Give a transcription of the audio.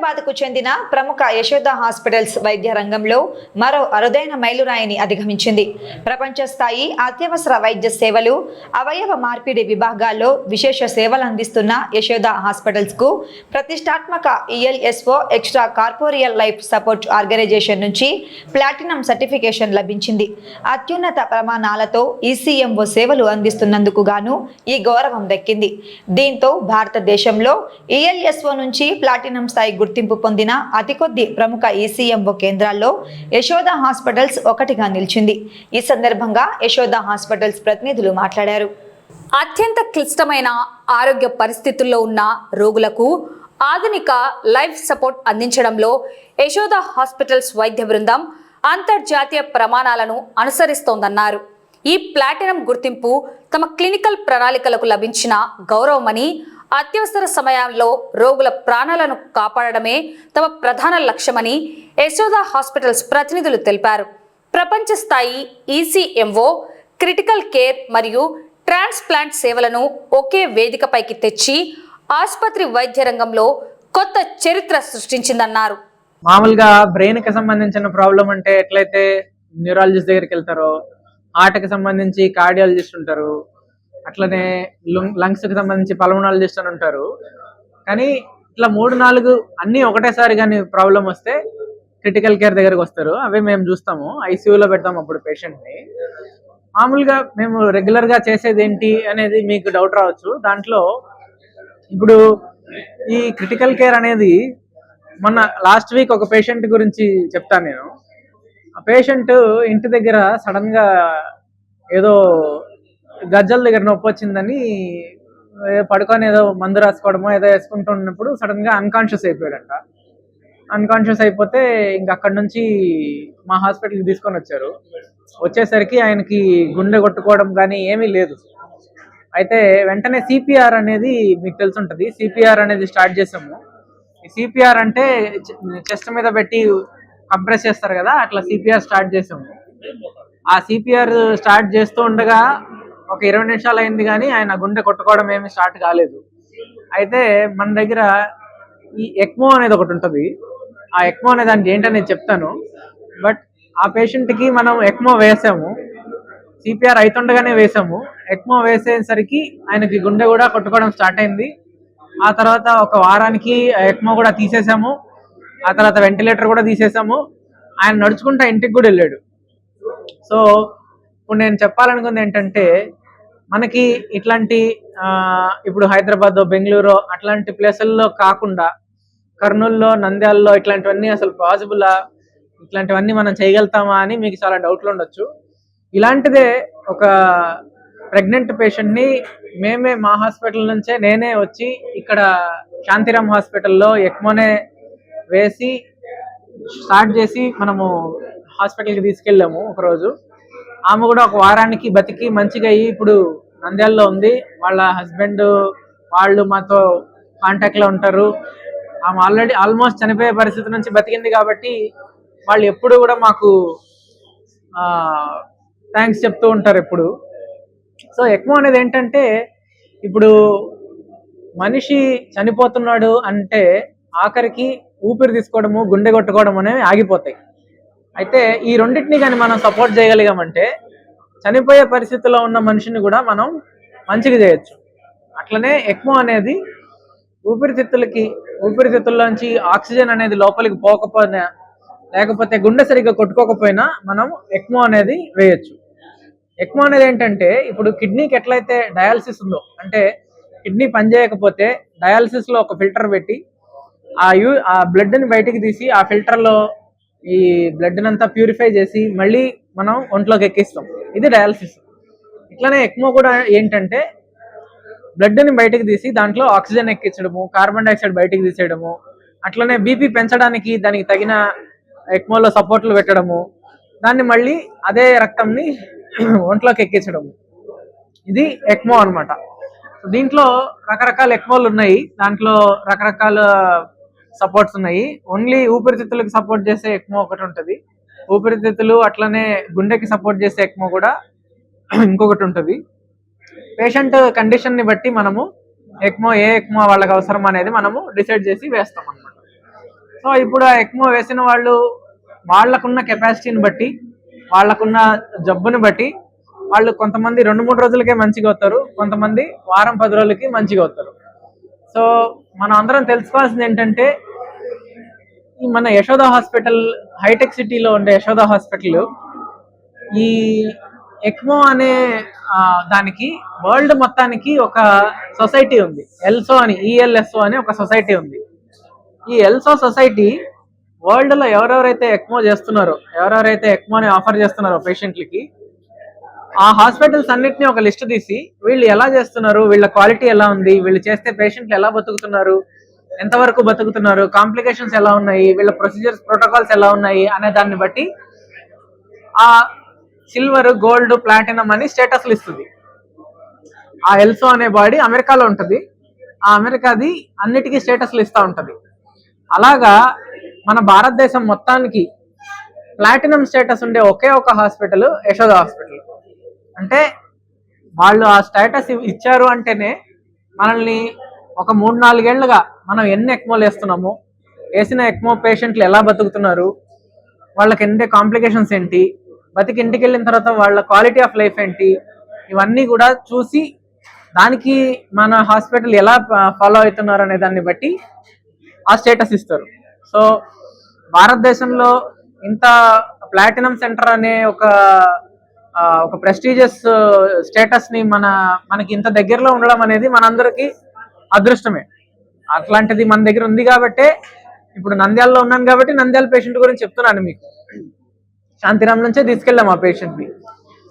హైదరాబాద్కు చెందిన ప్రముఖ యశోద హాస్పిటల్స్ వైద్య రంగంలో మరో అరుదైన మైలురాయిని అధిగమించింది. ప్రపంచ స్థాయి అత్యవసర వైద్య సేవలు, అవయవ మార్పిడి విభాగాల్లో విశేష సేవలు అందిస్తున్న యశోద హాస్పిటల్స్ కు ప్రతిష్టాత్మక ELSO extra corporeal life support organisation నుంచి ప్లాటినం సర్టిఫికేషన్ లభించింది. అత్యున్నత ప్రమాణాలతో ECMO సేవలు అందిస్తున్నందుకు గాను ఈ గౌరవం దక్కింది. దీంతో భారతదేశంలో ELSO నుంచి ప్లాటినం స్థాయి గుర్తింపు పొందిన అతి కొద్ది ప్రముఖ ECMO కేంద్రాల్లో యశోద హాస్పిటల్స్ ఒకటిగా నిలిచింది. ఈ సందర్భంగా యశోద హాస్పిటల్స్ ప్రతినిధులు మాట్లాడారు. అత్యంత క్లిష్టమైన ఆరోగ్య పరిస్థితుల్లో ఉన్న రోగులకు ఆధునిక లైఫ్ సపోర్ట్ అందించడంలో యశోద హాస్పిటల్స్ వైద్య బృందం అంతర్జాతీయ ప్రమాణాలను అనుసరిస్తోందన్నారు. ఈ ప్లాటినం గుర్తింపు తమ క్లినికల్ ప్రణాళికలకు లభించిన గౌరవమని, అత్యవసర సమయాల్లో రోగుల ప్రాణాలను కాపాడడమే తమ ప్రధాన లక్ష్యమని యశోద హాస్పిటల్స్ ప్రతినిధులు తెలిపారు. ప్రపంచ స్థాయి ECMO, క్రిటికల్ కేర్ మరియు ట్రాన్స్ప్లాంట్ సేవలను ఒకే వేదికపైకి తెచ్చి ఆసుపత్రి వైద్య రంగంలో కొత్త చరిత్ర సృష్టించిందన్నారు. మామూలుగా బ్రెయిన్ కి సంబంధించిన ప్రాబ్లం అంటే ఎట్లయితే న్యూరాలజిస్ట్ దగ్గరికి వెళ్తారో, హార్ట్ కి సంబంధించి కార్డియాలజిస్ట్ ఉంటారు, అట్లనే లంగ్స్ కి సంబంధించి పల్మనాలజిస్ట్ అని ఉంటారు. కానీ ఇట్లా 3-4 అన్నీ ఒకటేసారి కానీ ప్రాబ్లం వస్తే క్రిటికల్ కేర్ దగ్గరకు వస్తారు. అవే మేము చూస్తాము, ICUలో పెడతాము అప్పుడు పేషెంట్ని. మామూలుగా మేము రెగ్యులర్గా చేసేది ఏంటి అనేది మీకు డౌట్ రావచ్చు. దాంట్లో ఇప్పుడు ఈ క్రిటికల్ కేర్ అనేది మొన్న లాస్ట్ వీక్ ఒక పేషెంట్ గురించి చెప్తాను నేను. ఆ పేషెంట్ ఇంటి దగ్గర సడన్గా ఏదో గజ్జల దగ్గర నొప్పి వచ్చిందని పడుకొని ఏదో మందు రాసుకోవడమో ఏదో వేసుకుంటున్నప్పుడు సడన్గా అన్కాన్షియస్ అయిపోయాడంట. అన్కాన్షియస్ అయిపోతే ఇంక అక్కడి నుంచి మా హాస్పిటల్కి తీసుకొని వచ్చారు. వచ్చేసరికి ఆయనకి గుండె కొట్టుకోవడం కానీ ఏమీ లేదు. అయితే వెంటనే CPR అనేది మీకు తెలిసి ఉంటుంది. CPR అనేది స్టార్ట్ చేసాము. ఈ CPR అంటే చెస్ట్ మీద పెట్టి కంప్రెస్ చేస్తారు కదా, అట్లా CPR స్టార్ట్ చేసాము. ఆ CPR స్టార్ట్ చేస్తూ ఉండగా ఒక 20 నిమిషాలు అయింది కానీ ఆయన గుండె కొట్టుకోవడం ఏమి స్టార్ట్ కాలేదు. అయితే మన దగ్గర ఈ ECMO అనేది ఒకటి ఉంటుంది. ఆ ECMO అనే దానికి ఏంటనేది చెప్తాను. బట్ ఆ పేషెంట్కి మనం ECMO వేసాము, CPR అవుతుండగానే వేసాము. ECMO వేసేసరికి ఆయనకి గుండె కూడా కొట్టుకోవడం స్టార్ట్ అయింది. ఆ తర్వాత ఒక వారానికి ECMO కూడా తీసేసాము. ఆ తర్వాత వెంటిలేటర్ కూడా తీసేసాము. ఆయన నడుచుకుంటా ఇంటికి కూడా వెళ్ళాడు. సో ఇప్పుడు నేను చెప్పాలనుకుంది ఏంటంటే, మనకి ఇట్లాంటి ఇప్పుడు హైదరాబాద్, బెంగళూరు అట్లాంటి ప్లేసుల్లో కాకుండా కర్నూలులో, నంద్యాలలో ఇట్లాంటివన్నీ అసలు పాసిబులా, ఇట్లాంటివన్నీ మనం చేయగలుగుతామా అని మీకు చాలా డౌట్లు ఉండొచ్చు. ఇలాంటిదే ఒక ప్రెగ్నెంట్ పేషెంట్ని మేమే మా హాస్పిటల్ నుంచే నేనే వచ్చి ఇక్కడ శాంతిరామ్ హాస్పిటల్లో ECMOనే వేసి స్టార్ట్ చేసి మనము హాస్పిటల్కి తీసుకెళ్ళాము. ఒకరోజు ఆమె కూడా ఒక వారానికి బతికి మంచిగా అయ్యి ఇప్పుడు నంద్యాలలో ఉంది. వాళ్ళ హస్బెండ్ వాళ్ళు మాతో కాంటాక్ట్లో ఉంటారు. ఆమె ఆల్మోస్ట్ చనిపోయే పరిస్థితి నుంచి బతికింది కాబట్టి వాళ్ళు ఎప్పుడు కూడా మాకు థ్యాంక్స్ చెప్తూ ఉంటారు ఎప్పుడు. సో ECMO అనేది ఏంటంటే, ఇప్పుడు మనిషి చనిపోతున్నాడు అంటే ఆఖరికి ఊపిరి తీసుకోవడము, గుండె కొట్టుకోవడం అనేవి ఆగిపోతాయి. అయితే ఈ రెండింటిని కానీ మనం సపోర్ట్ చేయగలిగామంటే చనిపోయే పరిస్థితిలో ఉన్న మనిషిని కూడా మనం మంచిగా చేయొచ్చు. అట్లనే ECMO అనేది ఊపిరితిత్తుల్లోంచి ఆక్సిజన్ అనేది లోపలికి పోకపోయినా, లేకపోతే గుండె సరిగ్గా కొట్టుకోకపోయినా మనం ECMO అనేది వేయచ్చు. ECMO అనేది ఏంటంటే, ఇప్పుడు కిడ్నీకి ఎట్లయితే డయాలసిస్ ఉందో, అంటే కిడ్నీ పనిచేయకపోతే డయాలసిస్లో ఒక ఫిల్టర్ పెట్టి ఆ బ్లడ్ని బయటికి తీసి ఆ ఫిల్టర్లో ఈ బ్లడ్ని అంతా ప్యూరిఫై చేసి మళ్ళీ మనం ఒంట్లోకి ఎక్కిస్తాం. ఇది డయాలసిస్. ఇట్లానే ECMO కూడా ఏంటంటే, బ్లడ్ని బయటకు తీసి దాంట్లో ఆక్సిజన్ ఎక్కించడము, కార్బన్ డైఆక్సైడ్ బయటకు తీసేయడము, అట్లనే BP పెంచడానికి దానికి తగిన ECMOలో సపోర్ట్లు పెట్టడము, దాన్ని మళ్ళీ అదే రక్తంని ఒంట్లోకి ఎక్కించడము, ఇది ECMO అనమాట. దీంట్లో రకరకాల ECMOలు ఉన్నాయి. దాంట్లో రకరకాల సపోర్ట్స్ ఉన్నాయి. ఓన్లీ ఊపిరితిత్తులకు సపోర్ట్ చేసే ECMO ఒకటి ఉంటుంది. ఊపిరితిత్తులు అట్లనే గుండెకి సపోర్ట్ చేసే ECMO కూడా ఇంకొకటి ఉంటుంది. పేషెంట్ కండిషన్ని బట్టి మనము ECMO వాళ్ళకి అవసరం అనేది మనము డిసైడ్ చేసి వేస్తాం అన్నమాట. సో ఇప్పుడు ఆ ఎక్మో వేసిన వాళ్ళు వాళ్ళకున్న కెపాసిటీని బట్టి, వాళ్ళకున్న జబ్బుని బట్టి వాళ్ళు కొంతమంది 2-3 రోజులకే మంచిగా అవుతారు, కొంతమంది వారం 10 రోజులకి మంచిగా అవుతారు. సో మనం అందరం తెలుసుకోవాల్సింది ఏంటంటే, ఈ మన యశోద హాస్పిటల్, హైటెక్ సిటీలో ఉండే యశోద హాస్పిటల్, ఈ ఎక్మో అనే దానికి వరల్డ్ మొత్తానికి ఒక సొసైటీ ఉంది. ఎల్సో అని, ఈఎల్ఎస్ఓ అని ఒక సొసైటీ ఉంది. ఈ ఎల్సో సొసైటీ వరల్డ్ లో ఎవరెవరైతే ఎక్మో చేస్తున్నారో, ఎవరెవరైతే ఎక్మోని ఆఫర్ చేస్తున్నారో పేషెంట్లకి, ఆ హాస్పిటల్స్ అన్నిటిని ఒక లిస్ట్ తీసి వీళ్ళు ఎలా చేస్తున్నారు, వీళ్ళ క్వాలిటీ ఎలా ఉంది, వీళ్ళు చేస్తే పేషెంట్లు ఎలా బతుకుతున్నారు, ఎంతవరకు బతుకుతున్నారు, కాంప్లికేషన్స్ ఎలా ఉన్నాయి, వీళ్ళ ప్రొసీజర్స్, ప్రోటోకాల్స్ ఎలా ఉన్నాయి అనే దాన్ని బట్టి ఆ సిల్వర్, గోల్డ్, ప్లాటినం అని స్టేటస్లు ఇస్తుంది. ఆ ఎల్సో అనే బాడీ అమెరికాలో ఉంటుంది. ఆ అమెరికాది అన్నిటికీ స్టేటస్లు ఇస్తూ ఉంటుంది. అలాగా మన భారతదేశం మొత్తానికి ప్లాటినం స్టేటస్ ఉండే ఒకే ఒక హాస్పిటల్ యశోద హాస్పిటల్. అంటే వాళ్ళు ఆ స్టేటస్ ఇచ్చారు అంటేనే మనల్ని ఒక 3-4 ఏళ్లుగా మనం ఎన్ని ఎక్మోలు వేస్తున్నాము, వేసిన ఎక్మో పేషెంట్లు ఎలా బతుకుతున్నారు, వాళ్ళకి ఎన్ని కాంప్లికేషన్స్ ఏంటి, బతికి ఇంటికి వెళ్ళిన తర్వాత వాళ్ళ క్వాలిటీ ఆఫ్ లైఫ్ ఏంటి, ఇవన్నీ కూడా చూసి దానికి మన హాస్పిటల్ ఎలా ఫాలో అవుతున్నారు అనే దాన్ని బట్టి ఆ స్టేటస్ ఇస్తారు. సో భారతదేశంలో ఇంత ప్లాటినం సెంటర్ అనే ఒక ప్రెస్టీజియస్ స్టేటస్ ని మనకి ఇంత దగ్గరలో ఉండడం అనేది మనందరికీ అదృష్టమే. అట్లాంటిది మన దగ్గర ఉంది కాబట్టే ఇప్పుడు నంద్యాలలో ఉన్నాను కాబట్టి నంద్యాల పేషెంట్ గురించి చెప్తున్నాను మీకు. శాంతిరామ్ నుంచే తీసుకెళ్ళాం ఆ పేషెంట్ని.